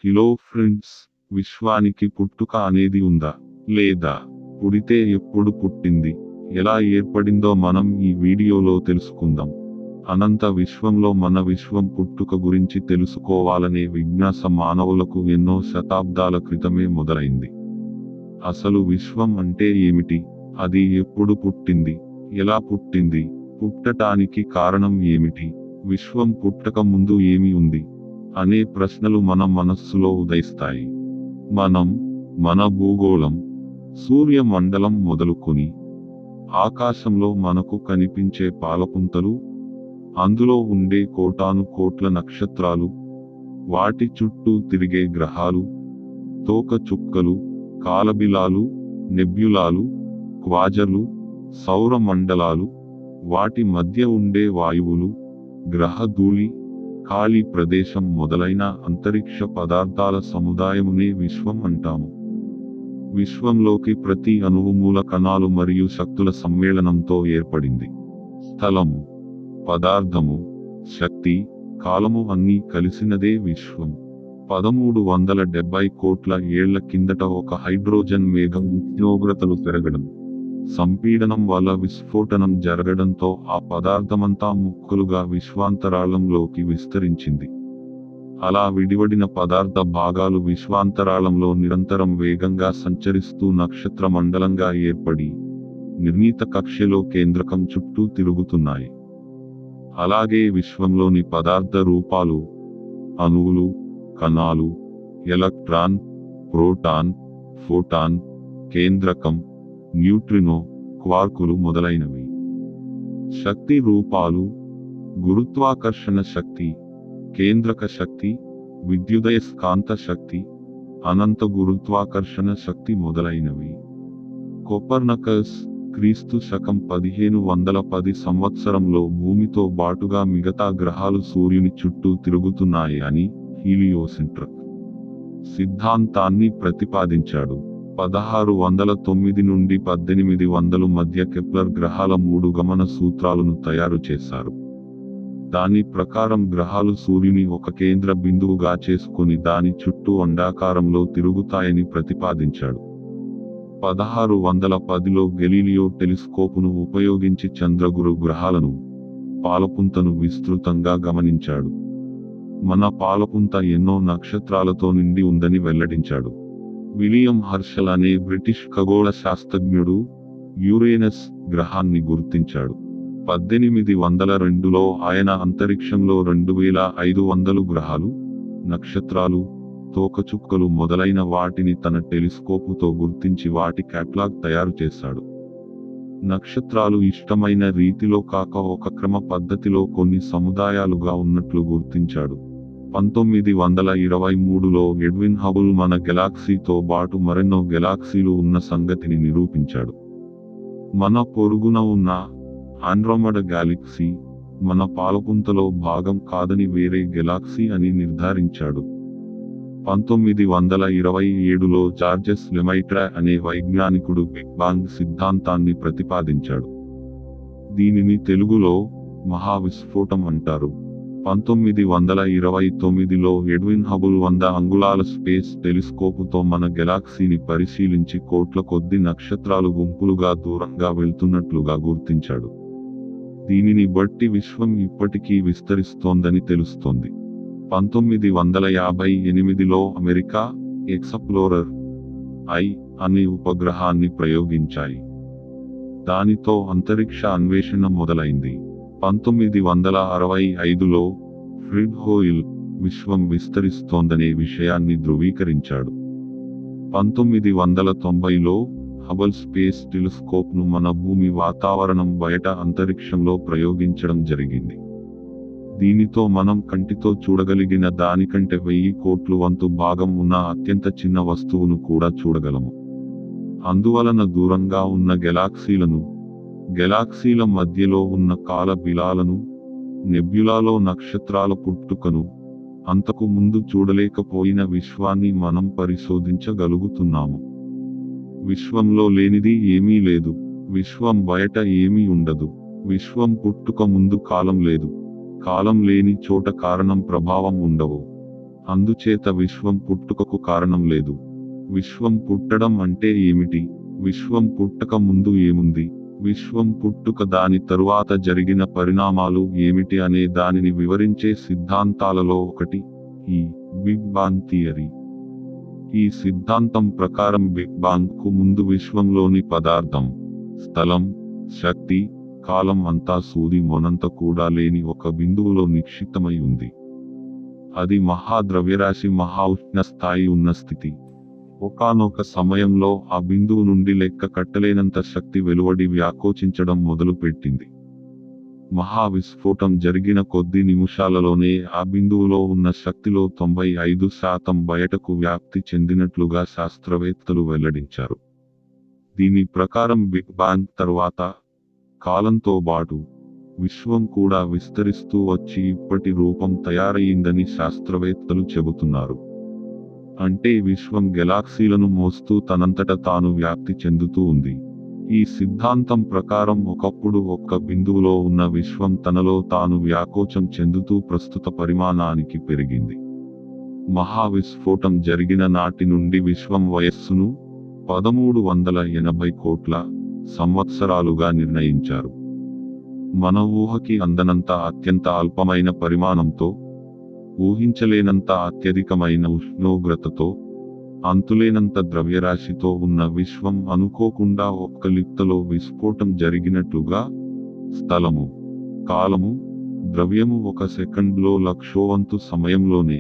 Hello friends, విశ్వానికి పుట్టుక అనేది ఉందా, లేదా పుడితే ఎప్పుడు పుట్టింది, ఎలా ఏర్పడిందో మనం ఈ వీడియోలో తెలుసుకుందాం. అనంత విశ్వంలో మన విశ్వం పుట్టుక గురించి తెలుసుకోవాలనే జిజ్ఞాస మానవులకు ఎన్నో శతాబ్దాల క్రితమే మొదలైంది. అసలు విశ్వం అంటే ఏమిటి, అది ఎప్పుడు పుట్టింది, ఎలా పుట్టింది, పుట్టటానికి కారణం ఏమిటి, విశ్వం పుట్టక ముందు ఏమి ఉంది అనే ప్రశ్నలు మన మనస్సులో ఉదయిస్తాయి. మన భూగోళం, సూర్యమండలం మొదలుకొని ఆకాశంలో మనకు కనిపించే పాలపుంతలు, అందులో ఉండే కోటాను కోట్ల నక్షత్రాలు, వాటి చుట్టూ తిరిగే గ్రహాలు, తోక చుక్కలు, కాలబిలాలు, నెబ్యులాలు, క్వాజర్లు, సౌర మండలాలు, వాటి మధ్య ఉండే వాయువులు, గ్రహ ధూళి, ఖాళీ ప్రదేశం మొదలైన అంతరిక్ష పదార్థాల సముదాయమునే విశ్వం అంటాము. విశ్వంలోకి ప్రతి అణువు మూల కణాలు మరియు శక్తుల సమ్మేళనంతో ఏర్పడింది. స్థలము, పదార్థము, శక్తి, కాలము అన్నీ కలిసినదే విశ్వం. 1370 కోట్ల ఏళ్ల కిందట ఒక హైడ్రోజన్ మేఘం ఉష్ణోగ్రతలు పెరగడం, సంపీడనం వల్ల విస్ఫోటనం జరగడంతో ఆ పదార్థమంతా ముక్కలుగా విశ్వాంతరాళంలోకి విస్తరించింది. అలా విడివడిన పదార్థ భాగాలు విశ్వాంతరాళంలో నిరంతరం వేగంగా సంచరిస్తూ నక్షత్ర మండలంగా ఏర్పడి నిర్ణీత కక్ష్యలో కేంద్రకం చుట్టూ తిరుగుతున్నాయి. అలాగే విశ్వంలోని పదార్థ రూపాలు, అణువులు, కణాలు, ఎలక్ట్రాన్, ప్రోటాన్, ఫోటాన్, కేంద్రకం, న్యూట్రినో, క్వార్కులు మొదలైనవి. శక్తి రూపాలు, గురుత్వాకర్షణ శక్తి, కేంద్రక శక్తి, విద్యుదయస్కాంత శక్తి, అనంత గురుత్వాకర్షణ శక్తి మొదలైనవి. కోపర్నకస్ క్రీస్తు శకం 1510 సంవత్సరంలో భూమితో బాటుగా మిగతా గ్రహాలు సూర్యుని చుట్టూ తిరుగుతున్నాయి అని హీలియోసెంట్రిక్ సిద్ధాంతాన్ని ప్రతిపాదించాడు. 1609 నుండి 1800 మధ్య కెప్లర్ గ్రహాల 3 గమన సూత్రాలను తయారు చేశారు. దాని ప్రకారం గ్రహాలు సూర్యుని ఒక కేంద్ర బిందువుగా చేసుకుని దాని చుట్టూ అండాకారంలో తిరుగుతాయని ప్రతిపాదించాడు. 1610లో గెలీలియో టెలిస్కోపును ఉపయోగించి చంద్రగురు గ్రహాలను, పాలపుంతను విస్తృతంగా గమనించాడు. మన పాలపుంత ఎన్నో నక్షత్రాలతో నిండి ఉందని వెల్లడించాడు. విలియం హర్షల్ అనే బ్రిటిష్ ఖగోళ శాస్త్రజ్ఞుడు యురేనస్ గ్రహాన్ని గుర్తించాడు. 1802లో ఆయన అంతరిక్షంలో 2500 గ్రహాలు, నక్షత్రాలు, తోకచుక్కలు మొదలైన వాటిని తన టెలిస్కోపుతో గుర్తించి వాటి క్యాటలాగ్ తయారు చేశాడు. నక్షత్రాలు ఇష్టమైన రీతిలో కాక ఒక క్రమ పద్ధతిలో కొన్ని సముదాయాలుగా ఉన్నట్లు గుర్తించాడు. 1923లో ఎడ్విన్ హబుల్ మన గెలాక్సీతో బాటు మరెన్నో గెలాక్సీలు ఉన్న సంగతిని నిరూపించాడు. మన పొరుగున ఉన్న ఆండ్రోమెడా గెలాక్సీ మన పాలపుంతలో భాగం కాదని వేరే గెలాక్సీ అని నిర్ధారించాడు. 1927లో జార్జెస్ లెమైట్రా అనే వైజ్ఞానికుడు బిగ్ బాంగ్ సిద్ధాంతాన్ని ప్రతిపాదించాడు. దీనిని తెలుగులో మహావిస్ఫోటం అంటారు. 1929లో ఎడ్విన్ హబుల్ 100 అంగుళాల స్పేస్ టెలిస్కోపుతో మన గెలాక్సీని పరిశీలించి కోట్ల కొద్ది నక్షత్రాలు గుంపులుగా దూరంగా వెళ్తున్నట్లుగా గుర్తించాడు. దీనిని బట్టి విశ్వం ఇప్పటికీ విస్తరిస్తోందని తెలుస్తోంది. 1958లో అమెరికా ఎక్స్‌ప్లోరర్ ఐ అనే ఉపగ్రహాన్ని ప్రయోగించాయి. దానితో అంతరిక్ష అన్వేషణ మొదలైంది. 1965లో ఫ్రెడ్ హోయిల్ విశ్వం విస్తరిస్తోందనే విషయాన్ని ధృవీకరించాడు. 1990లో హబల్ స్పేస్ టెలిస్కోప్ను మన భూమి వాతావరణం బయట అంతరిక్షంలో ప్రయోగించడం జరిగింది. దీనితో మనం కంటితో చూడగలిగిన దానికంటే 1000 కోట్ల వంతు భాగం ఉన్న అత్యంత చిన్న వస్తువును కూడా చూడగలము. అందువలన దూరంగా ఉన్న గెలాక్సీలను, గెలాక్సీల మధ్యలో ఉన్న కాల బిలాలను, నెబ్యులాలో నక్షత్రాల పుట్టుకను, అంతకు ముందు చూడలేకపోయిన విశ్వాన్ని మనం పరిశోధించగలుగుతున్నాము. విశ్వంలో లేనిది ఏమీ లేదు. విశ్వం బయట ఏమీ ఉండదు. విశ్వం పుట్టుక ముందు కాలం లేదు. కాలం లేని చోట కారణం ప్రభావం ఉండవు. అందుచేత విశ్వం పుట్టుకకు కారణం లేదు. విశ్వం పుట్టడం అంటే ఏమిటి? విశ్వం పుట్టక ముందు ఏముంది? విశ్వం పుట్టుక దాని తరువాత జరిగిన పరిణామాలు ఏమిటి అనే దానిని వివరించే సిద్ధాంతాలలో ఒకటి ఈ బిగ్ బాంగ్ థియరీ. ఈ సిద్ధాంతం ప్రకారం బిగ్ బాంగ్ కు ముందు విశ్వంలోని పదార్థం, స్థలం, శక్తి, కాలం అంతా సూది మొనంత కూడా లేని ఒక బిందువులో నిక్షిప్తమై ఉంది. అది మహాద్రవ్యరాశి, మహా ఉష్ణ స్థాయి ఉన్న స్థితి. ఒకానొక సమయంలో ఆ బిందువు నుండి లెక్క కట్టలేనంత శక్తి వెలువడి వ్యాకోచించడం మొదలు పెట్టింది. మహావిస్ఫోటం జరిగిన కొద్ది నిమిషాలలోనే ఆ బిందువులో ఉన్న శక్తిలో 95% బయటకు వ్యాప్తి చెందినట్లుగా శాస్త్రవేత్తలు వెల్లడించారు. దీని ప్రకారం బిగ్ బాంగ్ తర్వాత కాలంతో బాటు విశ్వం కూడా విస్తరిస్తూ వచ్చి ఇప్పటి రూపం తయారయ్యిందని శాస్త్రవేత్తలు చెబుతున్నారు. అంటే విశ్వం గెలాక్సీలను మోస్తూ తనంతట తాను వ్యాప్తి చెందుతూ ఉంది. ఈ సిద్ధాంతం ప్రకారం ఒకప్పుడు ఒక్క బిందువులో ఉన్న విశ్వం తనలో తాను వ్యాకోచం చెందుతూ ప్రస్తుత పరిమాణానికి పెరిగింది. మహావిస్ఫోటం జరిగిన నాటి నుండి విశ్వం వయస్సును 1380 కోట్ల సంవత్సరాలుగా నిర్ణయించారు. మన ఊహకి అందనంత అత్యంత అల్పమైన పరిమాణంతో, ఊహించలేనంత అత్యధికమైన ఉష్ణోగ్రతతో, అంతులేనంత ద్రవ్యరాశితో ఉన్న విశ్వం అనుకోకుండా ఒక్క లిప్తలో విస్ఫోటం జరిగినట్లుగా స్థలము, కాలము, ద్రవ్యము ఒక సెకండ్లో లక్షోవంతు సమయంలోనే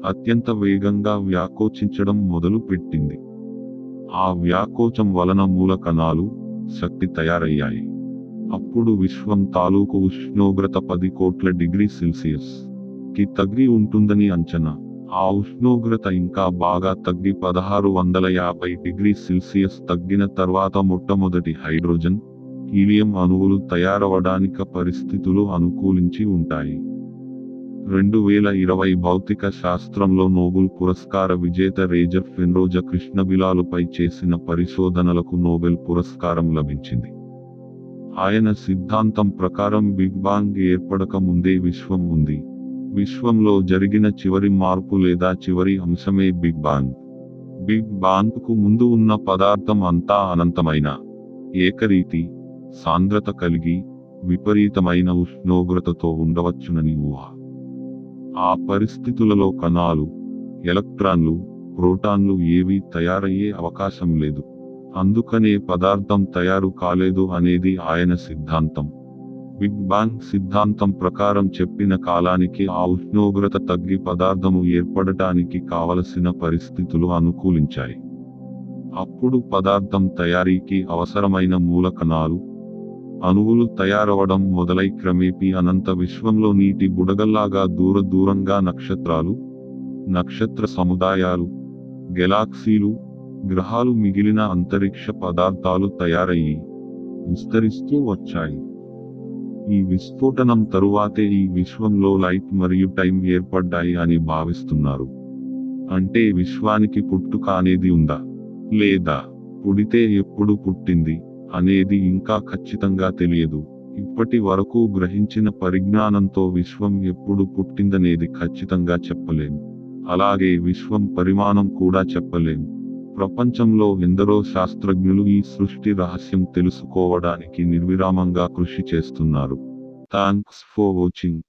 అత్యంత వేగంగా వ్యాకోచించడం మొదలు పెట్టింది. ఆ వ్యాకోచం వలన మూల కణాలు, శక్తి తయారయ్యాయి. అప్పుడు విశ్వం తాలూకు ఉష్ణోగ్రత 10 కోట్ల డిగ్రీ సెల్సియస్ కి తగ్గి ఉంటుందని అంచనా. ఆ ఉష్ణోగ్రత ఇంకా బాగా తగ్గి 1650 డిగ్రీ సెల్సియస్ తగ్గిన తర్వాత మొట్టమొదటి హైడ్రోజన్, హీలియం అణువులు తయారవడానిక పరిస్థితులు అనుకూలించి ఉంటాయి. 2020 భౌతిక శాస్త్రంలో నోబెల్ పురస్కార విజేత రేజర్ ఫెన్రోజ కృష్ణబిలాలుపై చేసిన పరిశోధనలకు నోబెల్ పురస్కారం లభించింది. ఆయన సిద్ధాంతం ప్రకారం బిగ్ బాంగ్ ఏర్పడక ముందే విశ్వం ఉంది. విశ్వంలో జరిగిన చివరి మార్పు లేదా చివరి అంశమే బిగ్ బాంగ్. బిగ్ బాంగ్ కు ముందు ఉన్న పదార్థం అంతా అనంతమైన, ఏకరీతి సాంద్రత కలిగి విపరీతమైన ఉష్ణోగ్రతతో ఉండవచ్చునని ఊహ. ఆ పరిస్థితులలో కణాలు, ఎలక్ట్రాన్లు, ప్రోటాన్లు ఏవీ తయారయ్యే అవకాశం లేదు. అందుకనే పదార్థం తయారు కాలేదు అనేది ఆయన సిద్ధాంతం. బిగ్ బాంగ్ సిద్ధాంతం ప్రకారం చెప్పిన కాలానికి ఆ ఉష్ణోగ్రత తగ్గి పదార్థము ఏర్పడటానికి కావలసిన పరిస్థితులు అనుకూలించాయి. అప్పుడు పదార్థం తయారీకి అవసరమైన మూల కణాలు, అణువులు తయారవడం మొదలై క్రమేపీ అనంత విశ్వంలో నీటి బుడగల్లాగా దూరంగా నక్షత్రాలు, నక్షత్ర సముదాయాలు, గెలాక్సీలు, గ్రహాలు, మిగిలిన అంతరిక్ష పదార్థాలు తయారయ్యి విస్తరిస్తూ వచ్చాయి. ఈ విస్ఫోటనం తరువాతే ఈ విశ్వంలో లైట్ మరియు టైం ఏర్పడ్డాయి అని భావిస్తున్నారు. అంటే విశ్వానికి పుట్టుక అనేది ఉందా, లేదా పుడితే ఎప్పుడు పుట్టింది అనేది ఇంకా ఖచ్చితంగా తెలియదు. ఇప్పటి వరకు గ్రహించిన పరిజ్ఞానంతో విశ్వం ఎప్పుడు పుట్టిందనేది ఖచ్చితంగా చెప్పలేం. అలాగే విశ్వం పరిమాణం కూడా చెప్పలేం. ప్రపంచంలో ఎందరో శాస్త్రజ్ఞులు ఈ సృష్టి రహస్యం తెలుసుకోవడానికి నిర్విరామంగా కృషి చేస్తున్నారు. Thanks for watching.